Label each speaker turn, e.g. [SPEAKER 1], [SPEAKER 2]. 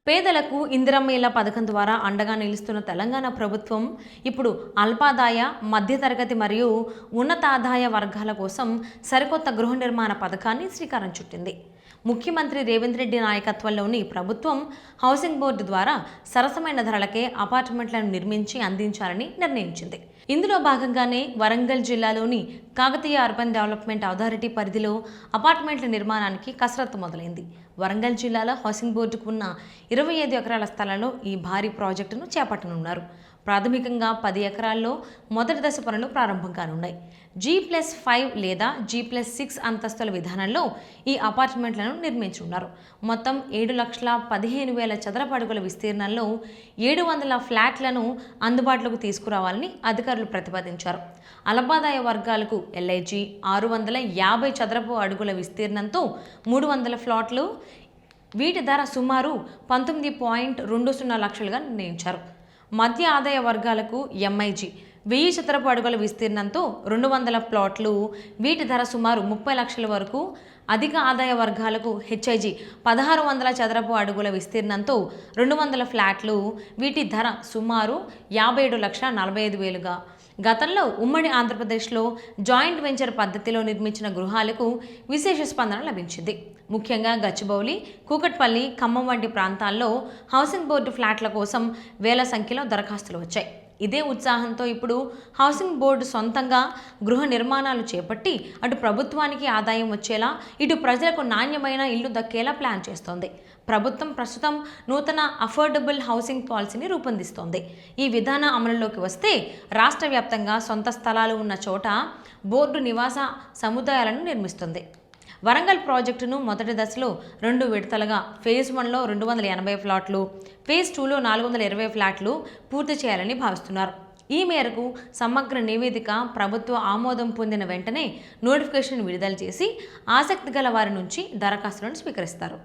[SPEAKER 1] పేదలకు ఇందిరమ్మ ఇళ్ల పథకం ద్వారా అండగా నిలుస్తున్న తెలంగాణ ప్రభుత్వం ఇప్పుడు అల్పాదాయ, మధ్యతరగతి మరియు ఉన్నతాదాయ వర్గాల కోసం సరికొత్త గృహ నిర్మాణ పథకాన్ని శ్రీకారం చుట్టింది. ముఖ్యమంత్రి రేవంత్ రెడ్డి నాయకత్వంలోని ప్రభుత్వం హౌసింగ్ బోర్డు ద్వారా సరసమైన ధరలకే అపార్ట్మెంట్లను నిర్మించి అందించాలని నిర్ణయించింది. ఇందులో భాగంగానే వరంగల్ జిల్లాలోని కాకతీయ అర్బన్ డెవలప్మెంట్ అథారిటీ పరిధిలో అపార్ట్మెంట్ల నిర్మాణానికి కసరత్తు మొదలైంది. వరంగల్ జిల్లాలో హౌసింగ్ బోర్డుకు ఉన్న 25 ఎకరాల స్థలంలో ఈ భారీ ప్రాజెక్టును చేపట్టనున్నారు. ప్రాథమికంగా 10 ఎకరాల్లో మొదటి దశ పనులు ప్రారంభం కానున్నాయి. G+5 లేదా G+6 అంతస్తుల విధానంలో ఈ అపార్ట్మెంట్లను నిర్మించనున్నారు. మొత్తం 7,15,000 చదరపు అడుగుల విస్తీర్ణంలో 700 ఫ్లాట్లను అందుబాటులోకి తీసుకురావాలని అధికారులు ప్రతిపాదించారు. అల్పాదాయ వర్గాలకు LIG 650 చదరపు అడుగుల విస్తీర్ణంతో 300 ఫ్లాట్లు, వీటి ధర సుమారు 19.20 లక్షలుగా నిర్ణయించారు. మధ్య ఆదాయ వర్గాలకు MIG 1000 చదరపు అడుగుల విస్తీర్ణంతో 200 ప్లాట్లు, వీటి ధర సుమారు 30 లక్షల వరకు. అధిక ఆదాయ వర్గాలకు HIG 1600 చదరపు అడుగుల విస్తీర్ణంతో 200 ఫ్లాట్లు, వీటి ధర సుమారు 57,45,000గా. గతంలో ఉమ్మడి ఆంధ్రప్రదేశ్లో జాయింట్ వెంచర్ పద్ధతిలో నిర్మించిన గృహాలకు విశేష స్పందన లభించింది. ముఖ్యంగా గచ్చిబౌలి, కూకట్పల్లి, ఖమ్మం వంటి ప్రాంతాల్లో హౌసింగ్ బోర్డు ఫ్లాట్ల కోసం వేల సంఖ్యలో దరఖాస్తులు వచ్చాయి. ఇదే ఉత్సాహంతో ఇప్పుడు హౌసింగ్ బోర్డు సొంతంగా గృహ నిర్మాణాలు చేపట్టి అటు ప్రభుత్వానికి ఆదాయం వచ్చేలా, ఇటు ప్రజలకు నాణ్యమైన ఇల్లు దక్కేలా ప్లాన్ చేస్తోంది. ప్రభుత్వం ప్రస్తుతం నూతన అఫోర్డబుల్ హౌసింగ్ పాలసీని రూపొందిస్తోంది. ఈ విధానం అమలులోకి వస్తే రాష్ట్ర వ్యాప్తంగా సొంత స్థలాలు ఉన్న చోట బోర్డు నివాస సముదాయాలను నిర్మిస్తుంది. వరంగల్ ప్రాజెక్టును మొదటి దశలో 2 విడతలుగా ఫేజ్ 1లో 280 ఫ్లాట్లు, ఫేజ్ 2లో 420 ఫ్లాట్లు పూర్తి చేయాలని భావిస్తున్నారు. ఈ మేరకు సమగ్ర నివేదిక ప్రభుత్వ ఆమోదం పొందిన వెంటనే నోటిఫికేషన్ విడుదల చేసి ఆసక్తి గల వారి నుంచి దరఖాస్తులను స్వీకరిస్తారు.